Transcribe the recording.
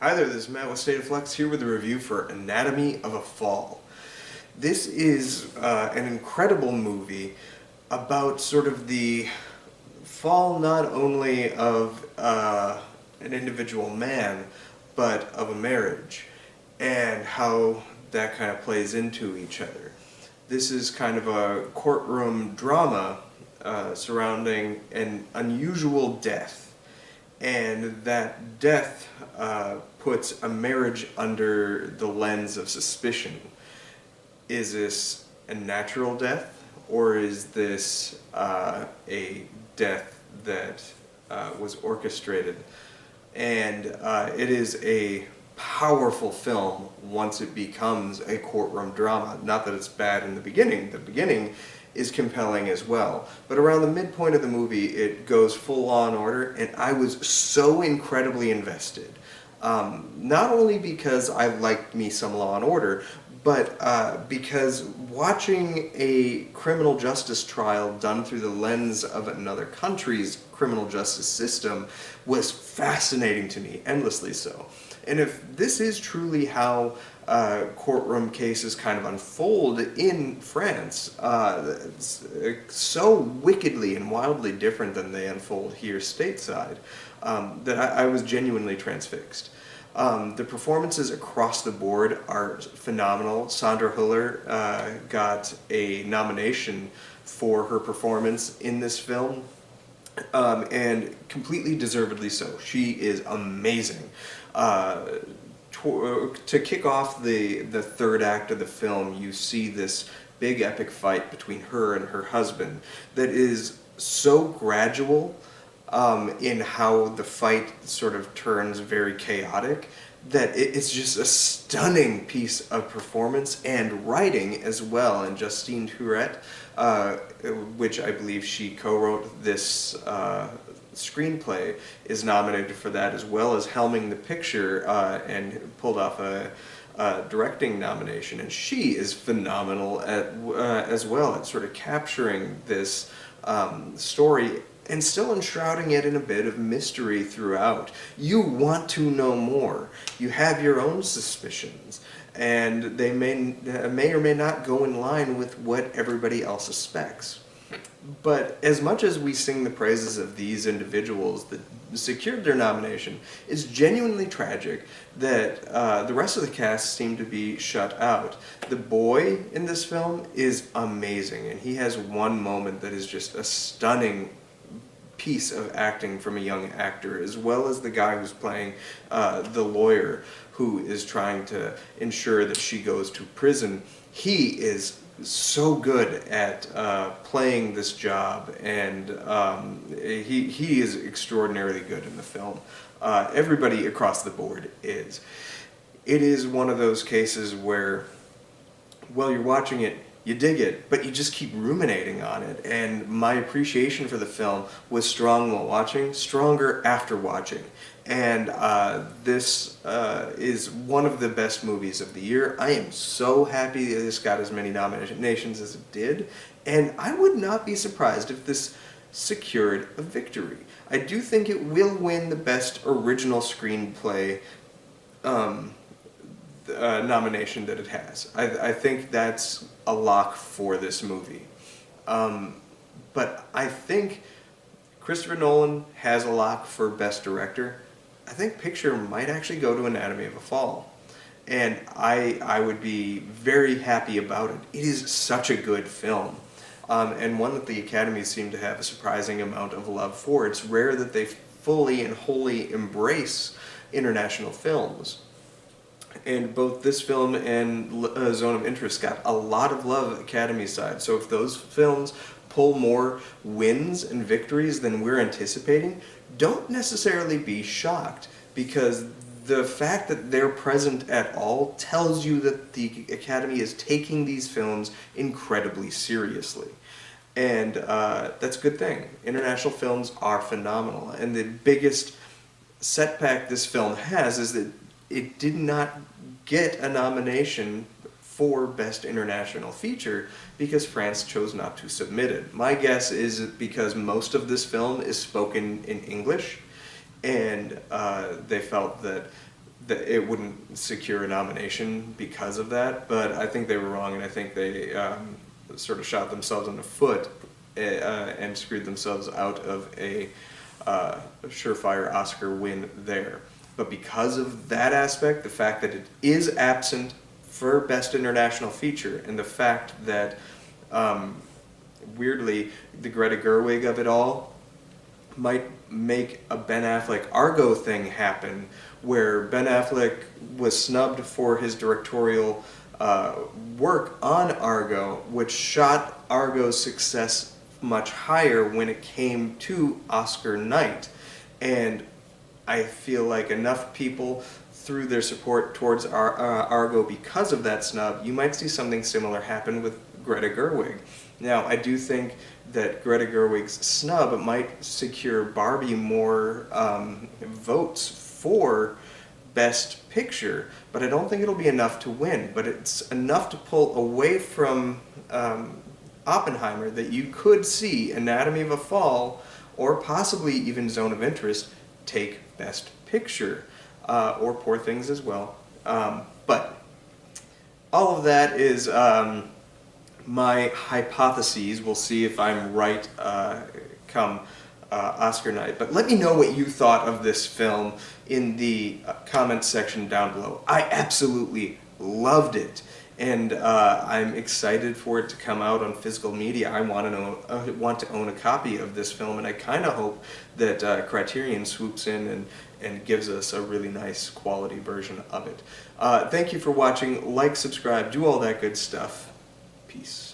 Hi there, this is Matt with State of Flux here with a review for Anatomy of a Fall. This is an incredible movie about sort of the fall not only of an individual man, but of a marriage, and how that kind of plays into each other. This is kind of a courtroom drama surrounding an unusual death. And that death puts a marriage under the lens of suspicion. Is this a natural death, or is this a death that was orchestrated? And it is a powerful film once it becomes a courtroom drama. Not that it's bad in the beginning. The beginning is compelling as well. But around the midpoint of the movie, it goes full Law and Order, and I was so incredibly invested. Not only because I liked me some Law and Order, but because watching a criminal justice trial done through the lens of another country's criminal justice system was fascinating to me, endlessly so. And if this is truly how courtroom cases kind of unfold in France, it's so wickedly and wildly different than they unfold here stateside, that I was genuinely transfixed. The performances across the board are phenomenal. Sandra got a nomination for her performance in this film, and completely deservedly so. She is amazing. To kick off the third act of the film, you see this big epic fight between her and her husband that is so gradual in how the fight sort of turns very chaotic that it's just a stunning piece of performance and writing as well. And Justine Triet, which I believe she co-wrote this screenplay, is nominated for that, as well as helming the picture and pulled off a directing nomination. And she is phenomenal as well at sort of capturing this story and still enshrouding it in a bit of mystery throughout. You want to know more. You have your own suspicions, and they may or may not go in line with what everybody else suspects. But as much as we sing the praises of these individuals that secured their nomination, it's genuinely tragic that the rest of the cast seem to be shut out. The boy in this film is amazing, and he has one moment that is just a stunning piece of acting from a young actor, as well as the guy who's playing the lawyer who is trying to ensure that she goes to prison. He is so good at playing this job, and he is extraordinarily good in the film. Everybody across the board is. It is one of those cases where, while you're watching it, you dig it, but you just keep ruminating on it. And my appreciation for the film was strong while watching, stronger after watching. And this is one of the best movies of the year. I am so happy that this got as many nominations as it did, and I would not be surprised if this secured a victory. I do think it will win the Best Original Screenplay nomination that it has. I think that's a lock for this movie. But I think Christopher Nolan has a lock for Best Director. I think picture might actually go to Anatomy of a Fall. And I would be very happy about it. It is such a good film. And one that the Academy seem to have a surprising amount of love for. It's rare that they fully and wholly embrace international films. And both this film and Zone of Interest got a lot of love Academy side. So if those films pull more wins and victories than we're anticipating, don't necessarily be shocked, because the fact that they're present at all tells you that the Academy is taking these films incredibly seriously. And that's a good thing. International films are phenomenal. And the biggest setback this film has is that it did not get a nomination for Best International Feature because France chose not to submit it. My guess is because most of this film is spoken in English, and they felt that that it wouldn't secure a nomination because of that, but I think they were wrong, and I think they sort of shot themselves in the foot and screwed themselves out of a surefire Oscar win there. But because of that aspect, the fact that it is absent for Best International Feature, and the fact that, weirdly, the Greta Gerwig of it all might make a Ben Affleck Argo thing happen, where Ben Affleck was snubbed for his directorial work on Argo, which shot Argo's success much higher when it came to Oscar night. And I feel like enough people threw their support towards Argo because of that snub. You might see something similar happen with Greta Gerwig. Now, I do think that Greta Gerwig's snub might secure Barbie more votes for Best Picture, but I don't think it'll be enough to win. But it's enough to pull away from Oppenheimer that you could see Anatomy of a Fall, or possibly even Zone of Interest, take Best Picture, or Poor Things as well. But all of that is my hypotheses. We'll see if I'm right come Oscar night. But let me know what you thought of this film in the comments section down below. I absolutely loved it, and I'm excited for it to come out on physical media. I want to own a copy of this film, and I kind of hope that Criterion swoops in and gives us a really nice quality version of it. Thank you for watching. Like, subscribe, do all that good stuff. Peace.